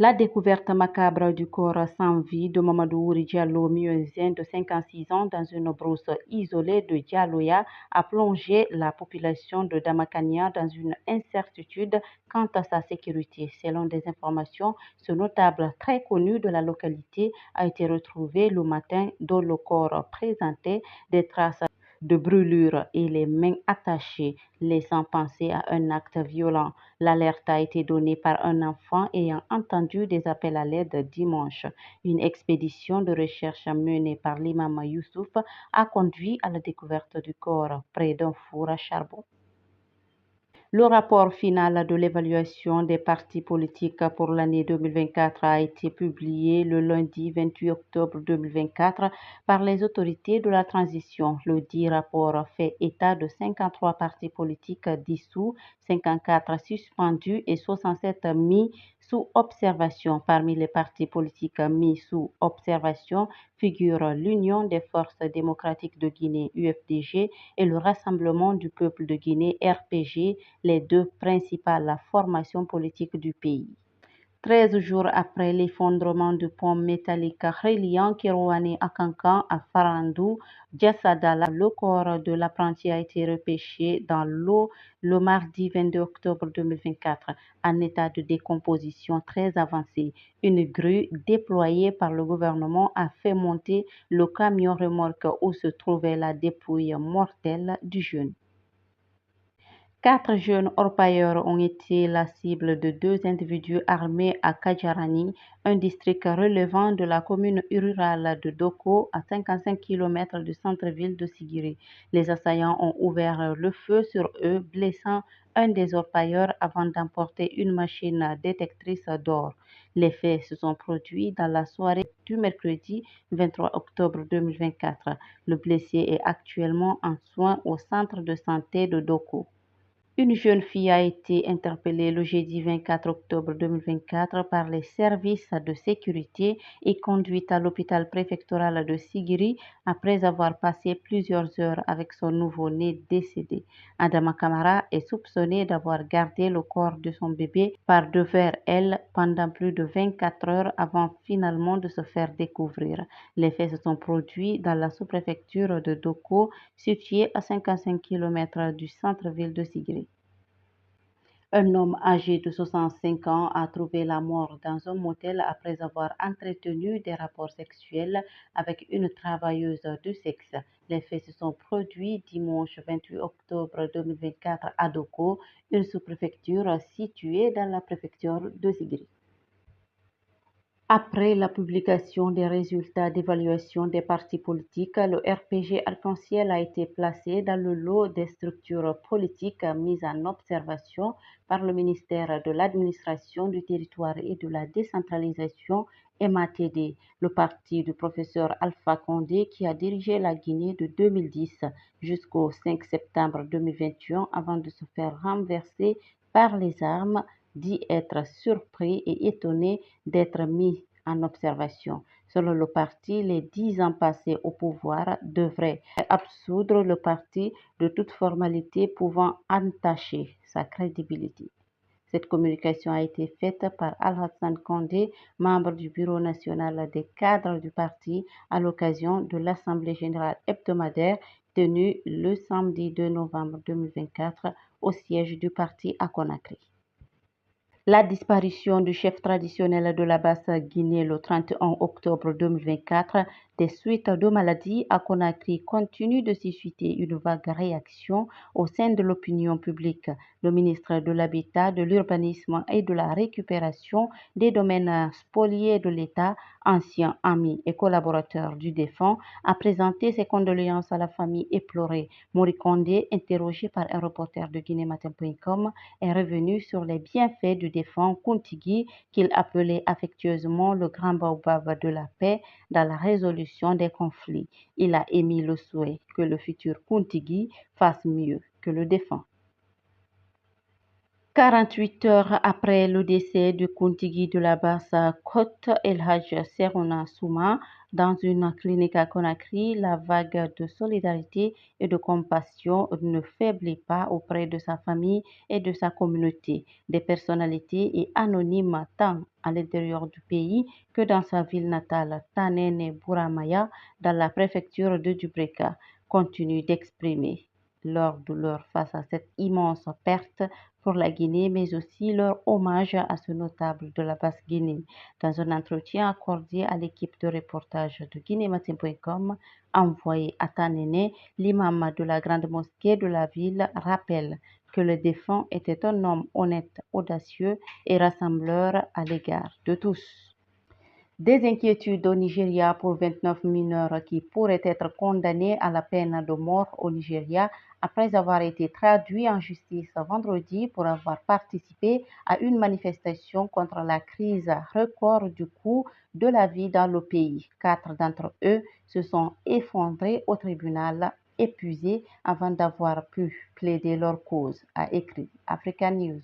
La découverte macabre du corps sans vie de Mamadou Ouri Diallo, muezzin de 56 ans, dans une brousse isolée de Dialloya, a plongé la population de Damakania dans une incertitude quant à sa sécurité. Selon des informations, ce notable très connu de la localité a été retrouvé le matin dont le corps présentait des traces de brûlures et les mains attachées, laissant penser à un acte violent. L'alerte a été donnée par un enfant ayant entendu des appels à l'aide dimanche. Une expédition de recherche menée par l'imam Youssouf a conduit à la découverte du corps près d'un four à charbon. Le rapport final de l'évaluation des partis politiques pour l'année 2024 a été publié le lundi 28 octobre 2024 par les autorités de la transition. Le dit rapport fait état de 53 partis politiques dissous, 54 suspendus et 67 mis sous observation. Parmi les partis politiques mis sous observation figurent l'Union des forces démocratiques de Guinée, UFDG, et le Rassemblement du peuple de Guinée, RPG, les deux principales formations politiques du pays. 13 jours après l'effondrement du pont métallique reliant Kirouani à Kankan à Farandou, Djassadala, le corps de l'apprenti a été repêché dans l'eau le mardi 22 octobre 2024 en état de décomposition très avancée. Une grue déployée par le gouvernement a fait monter le camion remorque où se trouvait la dépouille mortelle du jeune. 4 jeunes orpailleurs ont été la cible de 2 individus armés à Kadjarani, un district relevant de la commune rurale de Doko, à 55 km du centre-ville de Sigiri. Les assaillants ont ouvert le feu sur eux, blessant un des orpailleurs avant d'emporter une machine détectrice d'or. Les faits se sont produits dans la soirée du mercredi 23 octobre 2024. Le blessé est actuellement en soins au centre de santé de Doko. Une jeune fille a été interpellée le jeudi 24 octobre 2024 par les services de sécurité et conduite à l'hôpital préfectoral de Sigiri après avoir passé plusieurs heures avec son nouveau-né décédé. Adama Kamara est soupçonnée d'avoir gardé le corps de son bébé par devers elle pendant plus de 24 heures avant finalement de se faire découvrir. Les faits se sont produits dans la sous-préfecture de Doko, située à 55 km du centre-ville de Sigiri. Un homme âgé de 65 ans a trouvé la mort dans un motel après avoir entretenu des rapports sexuels avec une travailleuse de sexe. Les faits se sont produits dimanche 28 octobre 2024 à Doko, une sous-préfecture située dans la préfecture de Sigiri. Après la publication des résultats d'évaluation des partis politiques, le RPG Arc-en-Ciel a été placé dans le lot des structures politiques mises en observation par le ministère de l'Administration du territoire et de la décentralisation MATD, le parti du professeur Alpha Condé qui a dirigé la Guinée de 2010 jusqu'au 5 septembre 2021 avant de se faire renverser par les armes, dit être surpris et étonné d'être mis en observation. Selon le parti, les 10 ans passés au pouvoir devraient absoudre le parti de toute formalité pouvant entacher sa crédibilité. Cette communication a été faite par Al-Hassan Condé, membre du bureau national des cadres du parti, à l'occasion de l'Assemblée générale hebdomadaire tenue le samedi 2 novembre 2024 au siège du parti à Conakry. La disparition du chef traditionnel de la Basse-Guinée le 31 octobre 2024 des suites de maladies à Conakry continue de susciter une vague réaction au sein de l'opinion publique. Le ministre de l'Habitat, de l'Urbanisme et de la Récupération des domaines spoliés de l'État, ancien ami et collaborateur du défunt, a présenté ses condoléances à la famille éplorée. Mori Kondé, interrogé par un reporter de guinématin.com, est revenu sur les bienfaits du défunt Kountigui qu'il appelait affectueusement le grand baobab de la paix dans la résolution des conflits. Il a émis le souhait que le futur Kountigui fasse mieux que le défunt. 48 heures après le décès de Kuntigi de la Basse-Côte, El Hadj Serona Souma, dans une clinique à Conakry, la vague de solidarité et de compassion ne faiblit pas auprès de sa famille et de sa communauté. Des personnalités et anonymes tant à l'intérieur du pays que dans sa ville natale, Tanene Bouramaya, dans la préfecture de Dubreka, continuent d'exprimer leur douleur face à cette immense perte pour la Guinée, mais aussi leur hommage à ce notable de la Basse-Guinée. Dans un entretien accordé à l'équipe de reportage de guinématin.com, envoyé à Tanene, l'imam de la grande mosquée de la ville rappelle que le défunt était un homme honnête, audacieux et rassembleur à l'égard de tous. Des inquiétudes au Nigeria pour 29 mineurs qui pourraient être condamnés à la peine de mort au Nigeria après avoir été traduits en justice vendredi pour avoir participé à une manifestation contre la crise record du coût de la vie dans le pays. 4 d'entre eux se sont effondrés au tribunal, épuisés avant d'avoir pu plaider leur cause, a écrit African News.